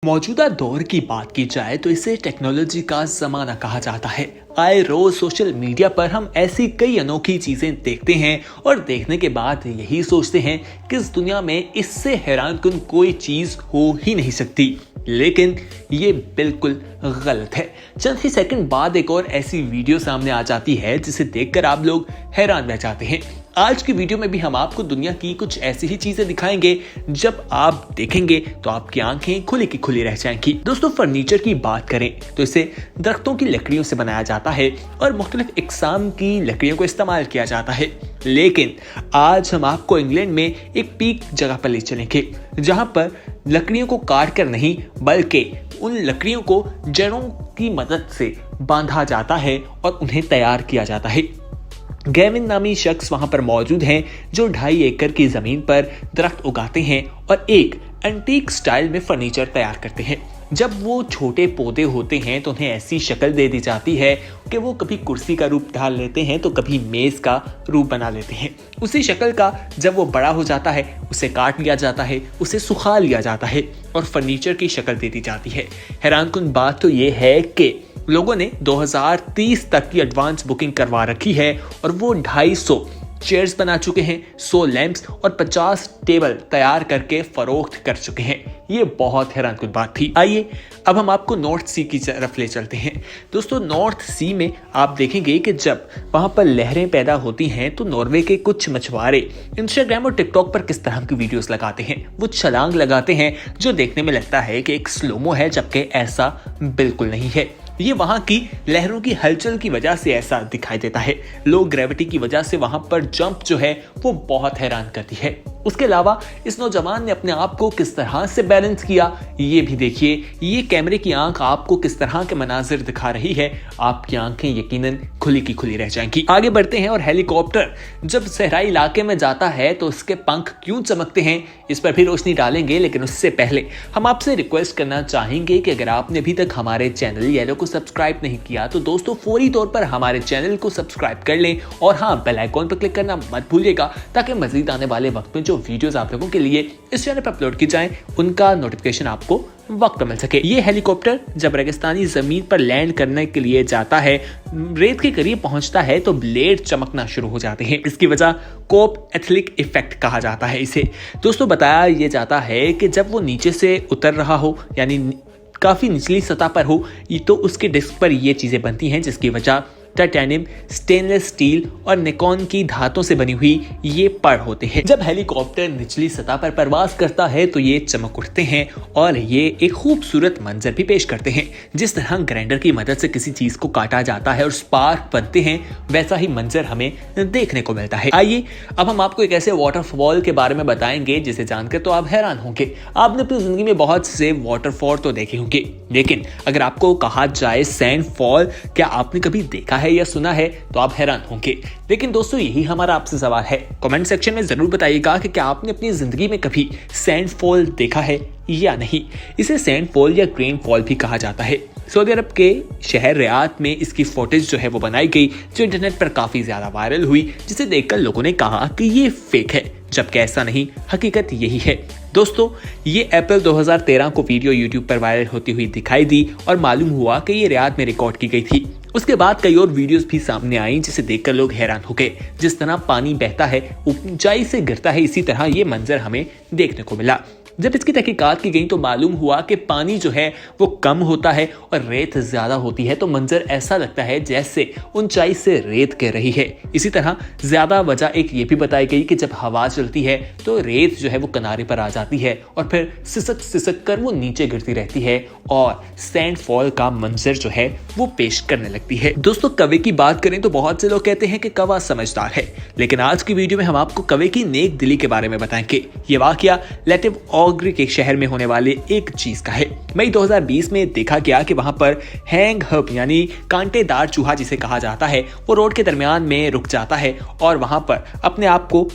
मौजूदा दौर की बात की जाए तो इसे टेक्नोलॉजी का जमाना कहा जाता है। आए रोज सोशल मीडिया पर हम ऐसी कई अनोखी चीजें देखते हैं और देखने के बाद यही सोचते हैं कि इस दुनिया में इससे हैरानकुन कोई चीज हो ही नहीं सकती। लेकिन ये बिल्कुल गलत है। चंद ही सेकंड बाद एक और ऐसी वीडियो सामने आ जाती है जिसे देखकर आप लोग हैरान रह जाते हैं। आज की वीडियो में भी हम आपको दुनिया की कुछ ऐसी ही चीजें दिखाएंगे जब आप देखेंगे तो आपकी आंखें खुली की खुली रह जाएंगी। दोस्तों, फर्नीचर की बात करें तो इसे दरख्तों की लकड़ियों से बनाया जाता है और मुख्तलिफ इकसाम की लकड़ियों को इस्तेमाल किया जाता है। लेकिन आज हम आपको इंग्लैंड में एक पीक जगह पर ले चलेंगे जहां पर लकड़ियों को काट कर नहीं बल्कि उन लकड़ियों को जड़ों की मदद से बांधा जाता है और उन्हें तैयार किया जाता है। गैविन नामी शख्स वहां पर मौजूद हैं जो 2.5 एकड़ की जमीन पर दरख्त उगाते हैं और एक एंटीक स्टाइल में फर्नीचर तैयार करते हैं। जब वो छोटे पौधे होते हैं तो उन्हें ऐसी शक्ल दे दी जाती है कि वो कभी कुर्सी का रूप ढाल लेते हैं तो कभी मेज का रूप बना लेते हैं। उसी शक्ल का जब वो बड़ा हो जाता है उसे काट लिया जाता है, उसे सुखा लिया जाता है और फर्नीचर की शक्ल दे दी जाती है। हैरानकुन बात तो ये है कि लोगों ने 2030 तक की एडवांस बुकिंग करवा रखी है और वो 250 चेयर्स बना चुके हैं, 100 लैंप्स और 50 टेबल तैयार करके फरोख्त कर चुके हैं। ये बहुत हैरानकुन बात थी। आइए अब हम आपको नॉर्थ सी की तरफ ले चलते हैं। दोस्तों, नॉर्थ सी में आप देखेंगे कि जब वहां पर लहरें पैदा होती हैं तो नॉर्वे के कुछ मछुआरे इंस्टाग्राम और टिकटॉक पर किस तरह की वीडियोस लगाते हैं। वो छलांग लगाते हैं जो देखने में लगता है कि एक स्लोमो है, जबकि ऐसा बिल्कुल नहीं है। ये वहां की लहरों की हलचल की वजह से ऐसा दिखाई देता है। लो ग्रेविटी की वजह से वहां पर जंप जो है वो बहुत हैरान करती है। उसके अलावा इस नौजवान ने अपने आप को किस तरह से बैलेंस किया ये भी देखिए। ये कैमरे की आंख आपको किस तरह के मनाजिर दिखा रही है, आपकी आंखें यकीनन खुली की खुली रह जाएंगी। आगे बढ़ते हैं और हेलीकॉप्टर जब सहराई इलाके में जाता है तो उसके पंख क्यों चमकते हैं इस पर भी रोशनी डालेंगे। लेकिन उससे पहले हम आपसे रिक्वेस्ट करना चाहेंगे कि अगर आपने अभी तक हमारे चैनल येलो को सब्सक्राइब नहीं किया तो दोस्तों फौरी तौर पर हमारे चैनल को सब्सक्राइब कर लें और हाँ, बेल आइकॉन पर क्लिक करना मत भूलिएगा ताकि मजीद आने वाले वक्त में जो वीडियोस आप लोगों के लिए इस चैनल पर अपलोड की जाएं उनका नोटिफिकेशन आपको वक्त मिल सके। ये हेलीकॉप्टर जब रेगिस्तानी जमीन पर लैंड करने के लिए जाता है, रेत के करीब पहुंचता है तो ब्लेड चमकना शुरू हो जाते हैं। इसकी वजह कोप एथलिक इफेक्ट कहा जाता है इसे। दोस्तों, बताया ये जाता है कि जब वो नीचे से उतर रहा हो यानी काफी निचली सतह पर हो तो उसके डिस्क पर ये चीजें बनती हैं जिसकी वजह टाइटेनियम, स्टेनलेस स्टील और निकॉन की धातों से बनी हुई ये पड़ होते हैं। जब हेलीकॉप्टर निचली सतह पर परवाज करता है तो ये चमक उठते हैं और ये एक खूबसूरत मंजर भी पेश करते हैं। जिस तरह ग्राइंडर की मदद से किसी चीज को काटा जाता है और स्पार्क बनते हैं, वैसा ही मंजर हमें देखने को मिलता है। आइए अब हम आपको एक ऐसे वाटरफॉल के बारे में बताएंगे जिसे जानकर तो आप हैरान होंगे। आपने अपनी जिंदगी में बहुत से वाटरफॉल तो देखे होंगे, लेकिन अगर आपको कहा जाए सैंड फॉल क्या आपने कभी देखा है या सुना है तो आप हैरान होंगे। लेकिन दोस्तों, यही हमारा आपसे सवाल है। कमेंट सेक्शन में जरूर बताइएगा कि क्या आपने अपनी जिंदगी में कभी सैंड फॉल देखा है या नहीं। इसे सैंड फॉल या ग्रेन फॉल भी कहा जाता है। सऊदी अरब के शहर रियाद में इसकी फुटेज जो है वो बनाई गई जो इंटरनेट पर काफी ज्यादा वायरल हुई, जिसे देखकर लोगों ने कहा कि ये फेक है, जबकि ऐसा नहीं, हकीकत यही है। दोस्तों, ये अप्रैल 2013 को वीडियो यूट्यूब पर वायरल होती हुई दिखाई दी और मालूम हुआ कि ये रियाद में रिकॉर्ड की गई थी। उसके बाद कई और वीडियोस भी सामने आई जिसे देखकर लोग हैरान हो गए। जिस तरह पानी बहता है, ऊंचाई से गिरता है, इसी तरह ये मंजर हमें देखने को मिला। जब इसकी तहकीकात की गई तो मालूम हुआ कि पानी जो है वो कम होता है और रेत ज्यादा होती है, तो मंजर ऐसा लगता है जैसे ऊंचाई से रेत गिर रही है। इसी तरह ज्यादा वजह एक ये भी बताई गई कि जब हवा चलती है तो रेत जो है वो किनारे पर आ जाती है और फिर सिसक सिसक कर वो नीचे गिरती रहती है और सैंड फॉल का मंजर जो है वो पेश करने लगती है। दोस्तों, कौवे की बात करें तो बहुत से लोग कहते हैं कि कौवा समझदार है, लेकिन आज की वीडियो में हम आपको कौवे की नेक दिली के बारे में बताएंगे। ये वाकया लेटिव ऑग्री के शहर में होने वाले एक चीज का है। मई 2020 में देखा गया कि वहां पर हैंग हब यानी कांटेदार चूहा जिसे कहा जाता है वो रोड के दरमियान में रुक जाता है और वहां पर अपने आप को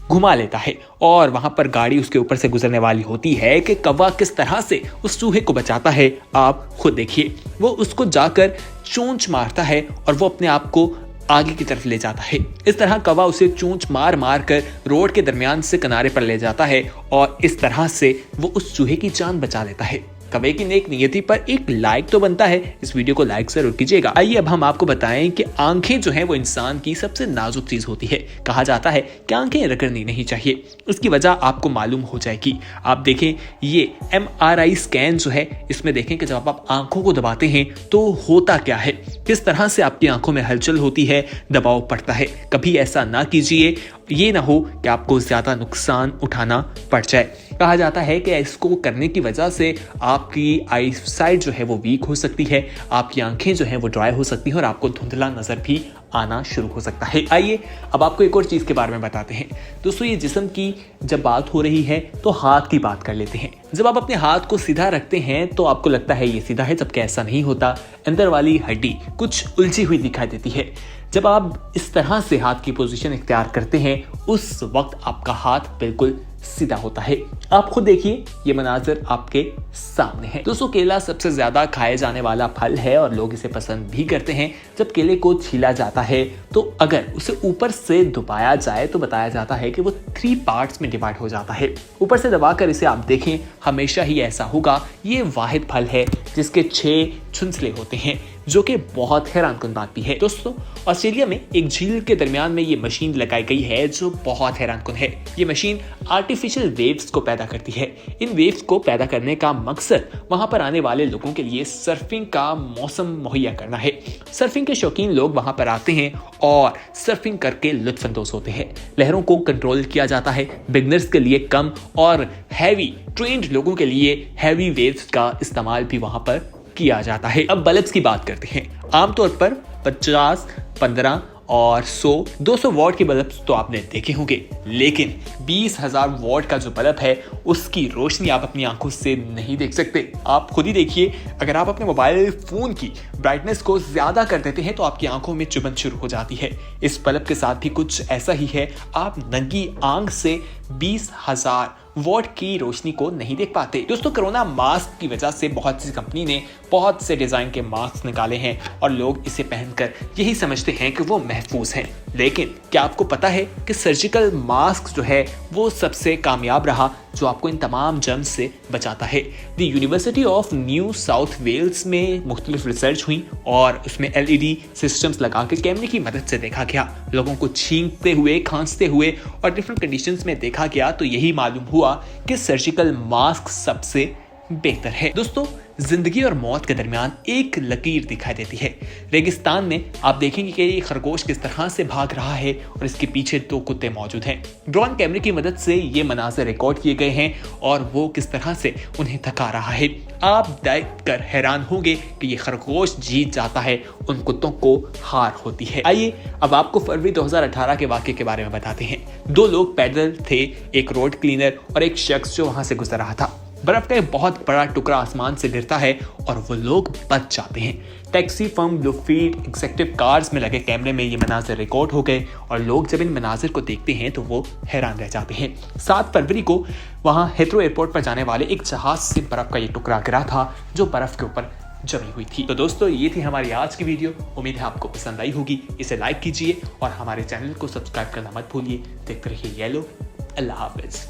घुमा लेता है और वहां पर गाड़ी उसके ऊपर से गुजरने वाली होती है कि कौवा किस तरह से उस चूहे को बचाता है आप खुद देखिए। वो उसको जाकर चोंच मारता है और वो अपने आप को आगे की तरफ ले जाता है। इस तरह कौवा उसे चोंच मार मार कर रोड के दरमियान से किनारे पर ले जाता है और इस तरह से वो उस चूहे की जान बचा लेता है। कभी की नेक नियति पर एक लाइक तो बनता है, इस वीडियो को लाइक जरूर कीजिएगा। आइए अब हम आपको बताएं कि आंखें जो है वो इंसान की सबसे नाजुक चीज होती है। कहा जाता है कि आंखें रगड़नी नहीं चाहिए, इसकी वजह आपको मालूम हो जाएगी। आप देखें ये MRI स्कैन जो है, इसमें देखें कि जब आप आंखों को दबाते हैं तो होता क्या है, किस तरह से आपकी आंखों में हलचल होती है, दबाव पड़ता है। कभी ऐसा ना कीजिए, ये ना हो कि आपको ज्यादा नुकसान उठाना पड़ जाए। कहा जाता है कि इसको करने की वजह से आपकी आई साइट जो है वो वीक हो सकती है, आपकी आंखें जो है वो ड्राई हो सकती हैं और आपको धुंधला नजर भी आना शुरू हो सकता है। आइए अब आपको एक और चीज के बारे में बताते हैं। दोस्तों, ये जिस्म की जब बात हो रही है तो हाथ की बात कर लेते हैं। जब आप अपने हाथ को सीधा रखते हैं तो आपको लगता है ये सीधा है, जबकि ऐसा नहीं होता। अंदर वाली हड्डी कुछ उलझी हुई दिखाई देती है। जब आप इस तरह से हाथ की पोजीशन इख्तियार करते हैं उस वक्त आपका हाथ बिल्कुल सीधा होता है। आप खुद देखिए, ये मनाजिर आपके सामने है। दोस्तों, केला सबसे ज्यादा खाए जाने वाला फल है और लोग इसे पसंद भी करते हैं। जब केले को छीला जाता है तो अगर उसे ऊपर से दबाया जाए तो बताया जाता है कि वो 3 पार्ट्स में डिवाइड हो जाता है। ऊपर से दबाकर इसे आप देखें, हमेशा ही ऐसा होगा। ये वाहिद फल है जिसके 6 छुंछले होते हैं, जो कि बहुत हैरानकुन बात भी है। दोस्तों, ऑस्ट्रेलिया में एक झील के दरमियान में ये मशीन लगाई गई है जो बहुत हैरानकुन है। ये मशीन आर्टिफिशियल वेव्स को पैदा करती है। इन वेव्स को पैदा करने का मकसद वहां पर आने वाले लोगों के लिए सर्फिंग का मौसम मुहैया करना है। सर्फिंग के शौकीन लोग वहां पर आते हैं और सर्फिंग करके लुत्फानंदोज होते हैं। लहरों को कंट्रोल किया जाता है। बिगनर्स के लिए कम और हैवी, ट्रेंड लोगों के लिए हैवी वेव्स का इस्तेमाल भी वहां पर किया जाता है। अब बल्ब्स की बात करते हैं। आमतौर पर 50, 15 और 100, 200 वॉट के बल्ब तो आपने देखे होंगे, लेकिन 20,000 वॉट का जो बल्ब है उसकी रोशनी आप अपनी आंखों से नहीं देख सकते। आप खुद ही देखिए, अगर आप अपने मोबाइल फोन की ब्राइटनेस को ज्यादा कर देते हैं तो आपकी आंखों में चुभन शुरू हो जाती है। इस बल्ब के साथ भी कुछ ऐसा ही है। आप नंगी आंख से 20,000 वॉट की रोशनी को नहीं देख पाते। दोस्तों, कोरोना मास्क की वजह से बहुत सी कंपनी ने बहुत से डिजाइन के मास्क निकाले हैं और लोग इसे पहनकर यही समझते हैं कि वो महफूज हैं। लेकिन क्या आपको पता है कि सर्जिकल मास्क जो है वो सबसे कामयाब रहा, जो आपको इन तमाम जर्म्स से बचाता है। The University of New South Wales में मुख्तलिफ रिसर्च हुई और उसमें LED सिस्टम्स लगा के कैमरे की मदद से देखा गया। लोगों को छींकते हुए, खांसते हुए और डिफरेंट कंडीशंस में देखा गया तो यही मालूम हुआ कि सर्जिकल मास्क सबसे बेहतर है। दोस्तों, जिंदगी और मौत के दरमियान एक लकीर दिखाई देती है। रेगिस्तान में आप देखेंगे कि ये खरगोश किस तरह से भाग रहा है और इसके पीछे 2 कुत्ते मौजूद हैं। ड्रोन कैमरे की मदद से ये मनाज़िर रिकॉर्ड किए गए हैं और वो किस तरह से उन्हें थका रहा है। आप देखकर हैरान होंगे कि ये खरगोश जीत जाता है, उन कुत्तों को हार होती है। आइए अब आपको फरवरी 2018 के वाक़ये के बारे में बताते हैं। 2 लोग पैदल थे, एक रोड क्लीनर और एक शख्स जो वहां से गुजर रहा था। बर्फ का एक बहुत बड़ा टुकड़ा आसमान से गिरता है और वो लोग बच जाते हैं। टैक्सी फर्म ब्लूफील्ड एग्जीक्यूटिव कार्स में लगे कैमरे में ये मनाजिर रिकॉर्ड हो गए और लोग जब इन मनाजिर को देखते हैं तो वो हैरान रह जाते हैं। 7 फरवरी को वहां हेथ्रो एयरपोर्ट पर जाने वाले एक जहाज से बर्फ का ये टुकड़ा गिरा था जो बर्फ के ऊपर जमी हुई थी। तो दोस्तों, ये थी हमारी आज की वीडियो। उम्मीद है आपको पसंद आई होगी। इसे लाइक कीजिए और हमारे चैनल को सब्सक्राइब करना मत भूलिए। देखते रहिए येलो। अल्लाह हाफिज।